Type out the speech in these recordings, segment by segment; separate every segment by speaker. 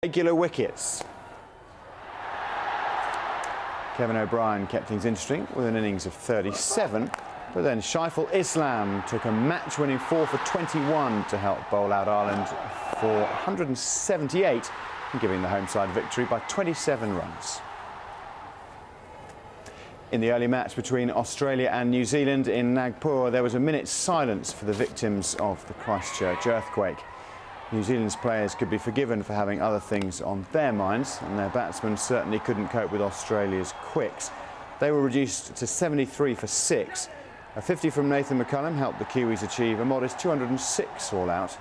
Speaker 1: Regular wickets. Kevin O'Brien kept things interesting with an innings of 37, but then Shaiful Islam took a match-winning 4 for 21 to help bowl out Ireland for 178, giving the home side victory by 27 runs. In the early match between Australia and New Zealand in Nagpur, there was a minute's silence for the victims of the Christchurch earthquake. New Zealand's players could be forgiven for having other things on their minds, and their batsmen certainly couldn't cope with Australia's quicks. They were reduced to 73 for 6. A 50 from Nathan McCullum helped the Kiwis achieve a modest 206 all out.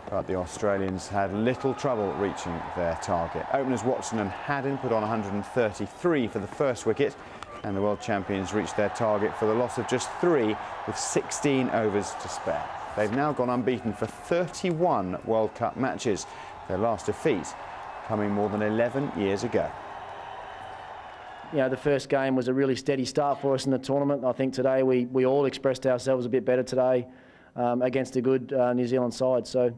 Speaker 1: But the Australians had little trouble reaching their target. Openers Watson and Haddin put on 133 for the first wicket, and the world champions reached their target for the loss of just 3 with 16 overs to spare. They've now gone unbeaten for 31 World Cup matches, their last defeat coming more than 11 years ago.
Speaker 2: You know, the first game was a really steady start for us in the tournament. I think today we all expressed ourselves a bit better today against a good New Zealand side. So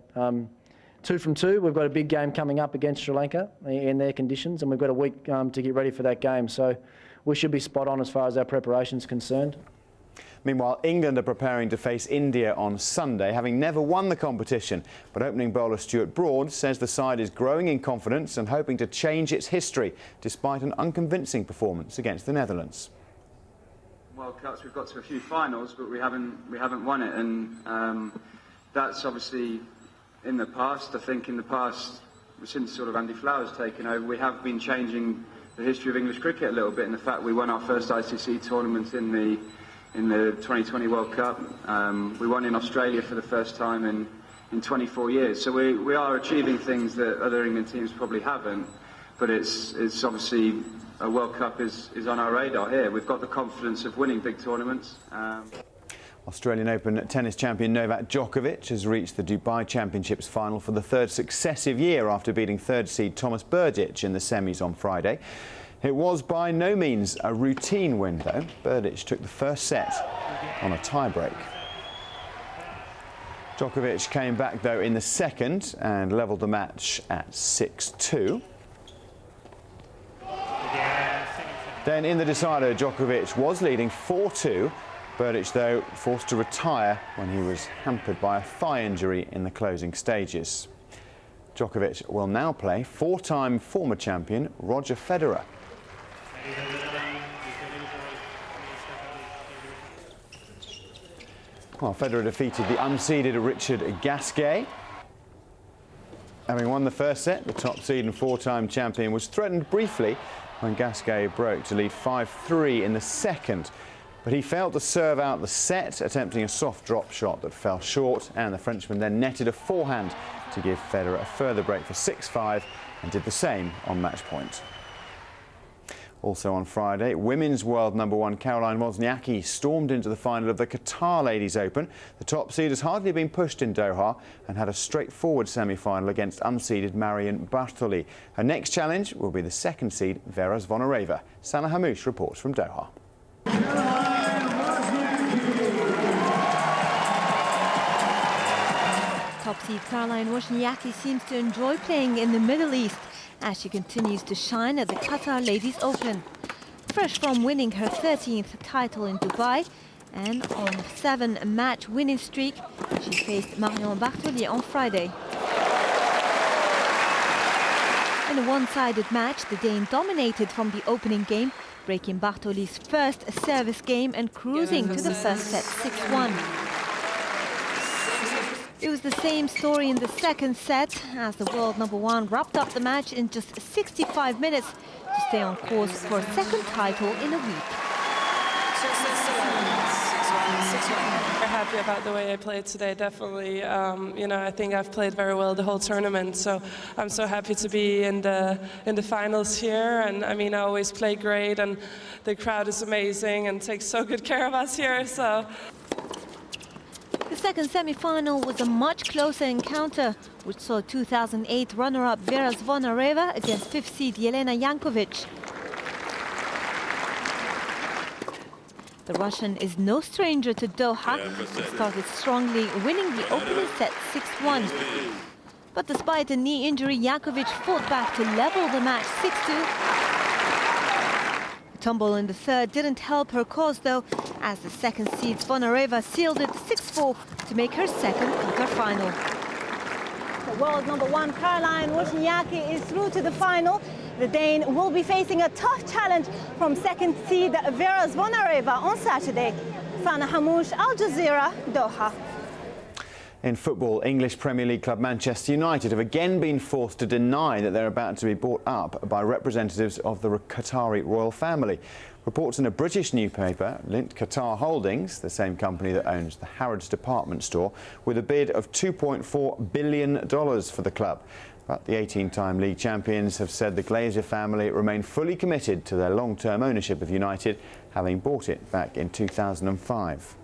Speaker 2: 2 from 2, we've got a big game coming up against Sri Lanka in their conditions, and we've got a week to get ready for that game. So we should be spot on as far as our preparation is concerned.
Speaker 1: Meanwhile, England are preparing to face India on Sunday, having never won the competition. But opening bowler Stuart Broad says the side is growing in confidence and hoping to change its history, despite an unconvincing performance against the Netherlands.
Speaker 3: World Cups, we've got to a few finals, but we haven't won it, and that's obviously in the past. I think in the past, since sort of Andy Flower's taken over, we have been changing the history of English cricket a little bit. In the fact we won our first ICC tournament in the 2020 World Cup. We won in Australia for the first time in 24 years. So we are achieving things that other England teams probably haven't, but it's obviously a World Cup is on our radar here. We've got the confidence of winning big tournaments.
Speaker 1: Australian Open tennis champion Novak Djokovic has reached the Dubai Championships final for the 3rd successive year after beating 3rd seed Thomas Berdych in the semis on Friday. It was by no means a routine win, though. Berdych took the first set on a tie-break. Djokovic came back, though, in the second and levelled the match at 6-2. Then in the decider, Djokovic was leading 4-2. Berdych, though, forced to retire when he was hampered by a thigh injury in the closing stages. Djokovic will now play 4-time former champion Roger Federer. Well, Federer defeated the unseeded Richard Gasquet. Having won the first set, the top seed and 4-time champion was threatened briefly when Gasquet broke to lead 5-3 in the second. But he failed to serve out the set, attempting a soft drop shot that fell short, and the Frenchman then netted a forehand to give Federer a further break for 6-5 and did the same on match point. Also on Friday, women's world #1 Caroline Wozniacki stormed into the final of the Qatar Ladies Open. The top seed has hardly been pushed in Doha and had a straightforward semi-final against unseeded Marion Bartoli. Her next challenge will be the 2nd seed Vera Zvonareva. Sana Hamouche reports from Doha.
Speaker 4: Top seed Caroline Wozniacki seems to enjoy playing in the Middle East as she continues to shine at the Qatar Ladies Open. Fresh from winning her 13th title in Dubai and on a 7-match winning streak, she faced Marion Bartoli on Friday. In a one-sided match, the Dane dominated from the opening game, breaking Bartoli's first service game and cruising to the first set 6-1. It was the same story in the second set as the world #1 wrapped up the match in just 65 minutes to stay on course for a 2nd title in a week.
Speaker 5: Very happy about the way I played today, definitely. You know, I think I've played very well the whole tournament, so I'm so happy to be in the finals here. And I mean, I always play great, and the crowd is amazing and takes so good care of us here. So.
Speaker 4: The second semi-final was a much closer encounter, which saw 2008 runner-up Vera Zvonareva against 5th seed Jelena Jankovic. The Russian is no stranger to Doha and started strongly, winning the opening set 6-1. But despite a knee injury, Jakovic fought back to level the match 6-2. A tumble in the third didn't help her cause, though, as the second seed Zvonareva sealed it 6-4 to make her second quarter-final.
Speaker 6: The world #1 Caroline Wozniacki is through to the final. The Dane will be facing a tough challenge from second seed Vera Zvonareva on Saturday. Sana Hamouche, Al Jazeera, Doha.
Speaker 1: In football, English Premier League club Manchester United have again been forced to deny that they're about to be bought up by representatives of the Qatari royal family. Reports in a British newspaper linked Qatar Holdings, the same company that owns the Harrods department store, with a bid of $2.4 billion for the club. But the 18-time league champions have said the Glazer family remain fully committed to their long-term ownership of United, having bought it back in 2005.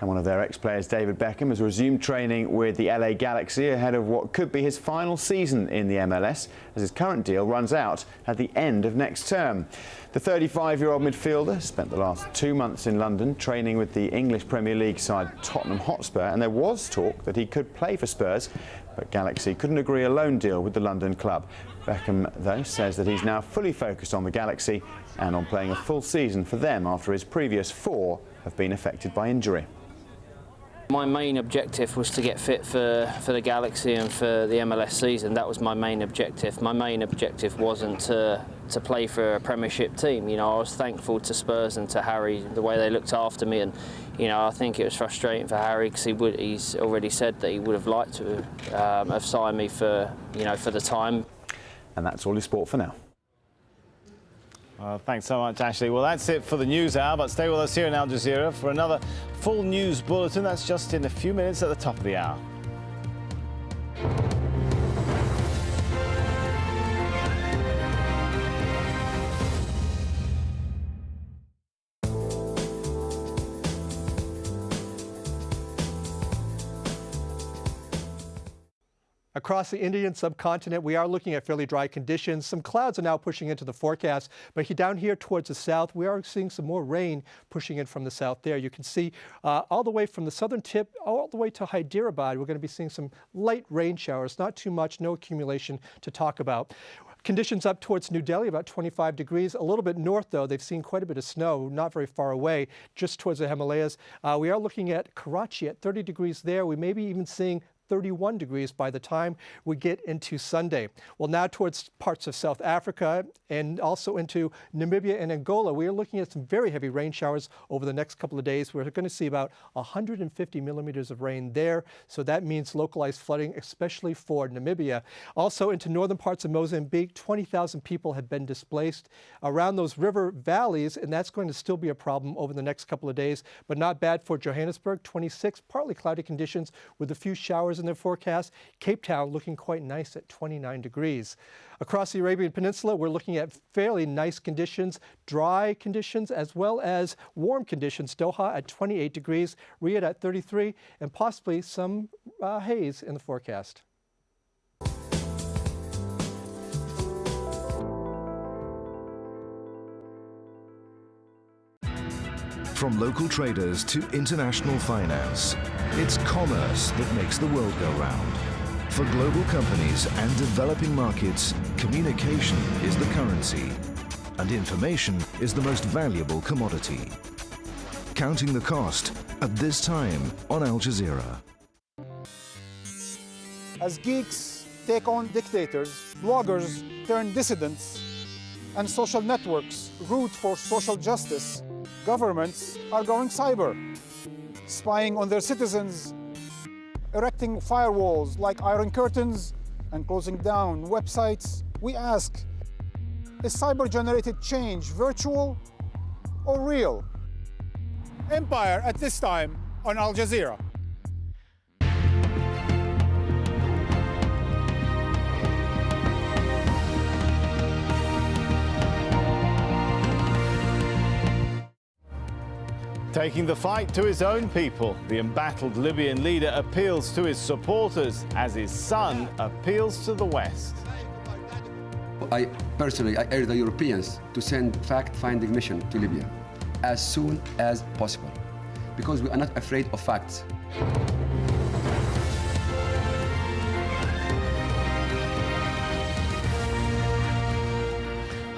Speaker 1: And one of their ex-players, David Beckham, has resumed training with the LA Galaxy ahead of what could be his final season in the MLS, as his current deal runs out at the end of next term. The 35-year-old midfielder spent the last 2 months in London training with the English Premier League side Tottenham Hotspur, and there was talk that he could play for Spurs, but Galaxy couldn't agree a loan deal with the London club. Beckham, though, says that he's now fully focused on the Galaxy and on playing a full season for them after his previous 4 have been affected by injury.
Speaker 7: My main objective was to get fit for the Galaxy and for the MLS season. That was my main objective. My main objective wasn't to play for a Premiership team. You know, I was thankful to Spurs and to Harry, the way they looked after me, and you know, I think it was frustrating for Harry because he's already said that he would have liked to have signed me for, you know, for the time.
Speaker 1: And that's all his sport for now.
Speaker 8: Thanks so much, Ashley. Well, that's it for the news hour, but stay with us here in Al Jazeera for another full news bulletin. That's just in a few minutes at the top of the hour.
Speaker 9: Across the Indian subcontinent, we are looking at fairly dry conditions. Some clouds are now pushing into the forecast, but down here towards the south, we are seeing some more rain pushing in from the south there. You can see all the way from the southern tip, all the way to Hyderabad, we're going to be seeing some light rain showers, not too much, no accumulation to talk about. Conditions up towards New Delhi, about 25 degrees. A little bit north, though, they've seen quite a bit of snow, not very far away, just towards the Himalayas. We are looking at Karachi at 30 degrees there. We may be even seeing 31 degrees by the time we get into Sunday. Well, now towards parts of South Africa and also into Namibia and Angola, we are looking at some very heavy rain showers over the next couple of days. We're going to see about 150 millimeters of rain there. So that means localized flooding, especially for Namibia. Also into northern parts of Mozambique, 20,000 people have been displaced around those river valleys, and that's going to still be a problem over the next couple of days, but not bad for Johannesburg. 26 partly cloudy conditions with a few showers in their forecast. Cape Town looking quite nice at 29 degrees. Across the Arabian Peninsula, we're looking at fairly nice conditions, dry conditions, as well as warm conditions. Doha at 28 degrees, Riyadh at 33, and possibly some haze in the forecast.
Speaker 10: From local traders to international finance, it's commerce that makes the world go round. For global companies and developing markets, communication is the currency, and information is the most valuable commodity. Counting the cost at this time on Al Jazeera.
Speaker 11: As geeks take on dictators, bloggers turn dissidents, and social networks root for social justice, governments are going cyber, spying on their citizens, erecting firewalls like iron curtains, and closing down websites. We ask, is cyber-generated change virtual or real? Empire at this time on Al Jazeera.
Speaker 8: Taking the fight to his own people, the embattled Libyan leader appeals to his supporters as his son appeals to the West.
Speaker 12: I personally urge the Europeans to send fact-finding mission to Libya as soon as possible, because we are not afraid of facts.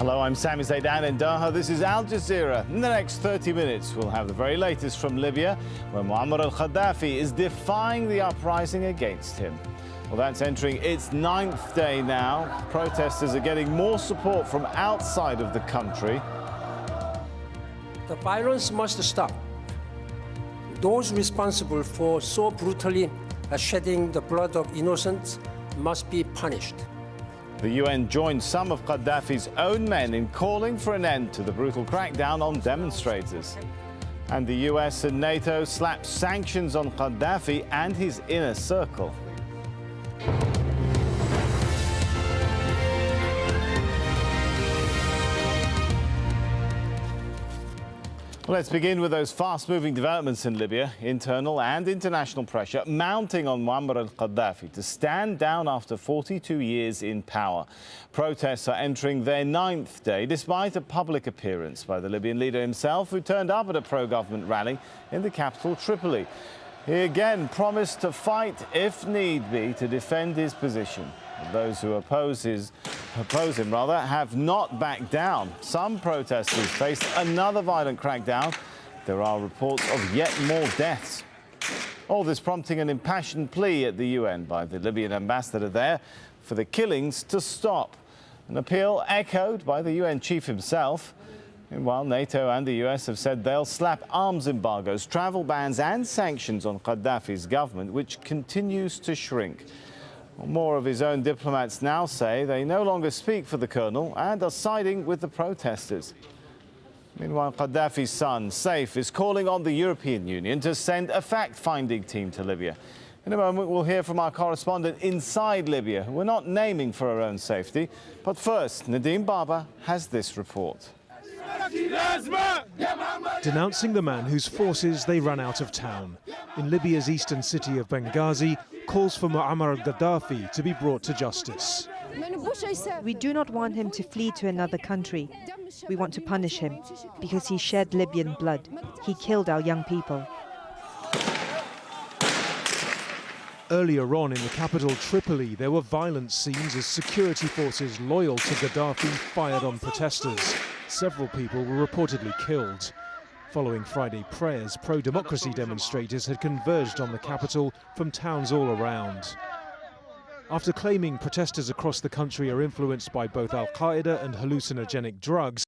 Speaker 8: Hello, I'm Sami Zaidan in Doha. This is Al Jazeera. In the next 30 minutes, we'll have the very latest from Libya, where Muammar al-Gaddafi is defying the uprising against him. Well, that's entering its 9th day now. Protesters are getting more support from outside of the country.
Speaker 13: The violence must stop. Those responsible for so brutally shedding the blood of innocents must be punished.
Speaker 8: The UN joined some of Gaddafi's own men in calling for an end to the brutal crackdown on demonstrators. And the US and NATO slapped sanctions on Gaddafi and his inner circle. Well, let's begin with those fast-moving developments in Libya. Internal and international pressure mounting on Muammar al-Gaddafi to stand down after 42 years in power. Protests are entering their 9th day, despite a public appearance by the Libyan leader himself, who turned up at a pro-government rally in the capital, Tripoli. He again promised to fight, if need be, to defend his position. Those who oppose him have not backed down. Some protesters faced another violent crackdown. There are reports of yet more deaths. All this prompting an impassioned plea at the UN by the Libyan ambassador there for the killings to stop. An appeal echoed by the UN chief himself. Meanwhile, NATO and the US have said they'll slap arms embargoes, travel bans and sanctions on Gaddafi's government, which continues to shrink. More of his own diplomats now say they no longer speak for the colonel and are siding with the protesters. Meanwhile, Gaddafi's son, Saif, is calling on the European Union to send a fact-finding team to Libya. In a moment, we'll hear from our correspondent inside Libya, who we're not naming for our own safety. But first, Nadim Baba has this report.
Speaker 14: Denouncing the man whose forces they ran out of town. In Libya's eastern city of Benghazi, calls for Muammar al-Gaddafi to be brought to justice.
Speaker 15: We do not want him to flee to another country. We want to punish him because he shed Libyan blood. He killed our young people.
Speaker 14: Earlier on in the capital Tripoli, there were violent scenes as security forces loyal to Gaddafi fired on protesters. Several people were reportedly killed. Following Friday prayers, pro-democracy demonstrators had converged on the capital from towns all around. After claiming protesters across the country are influenced by both Al-Qaeda and hallucinogenic drugs,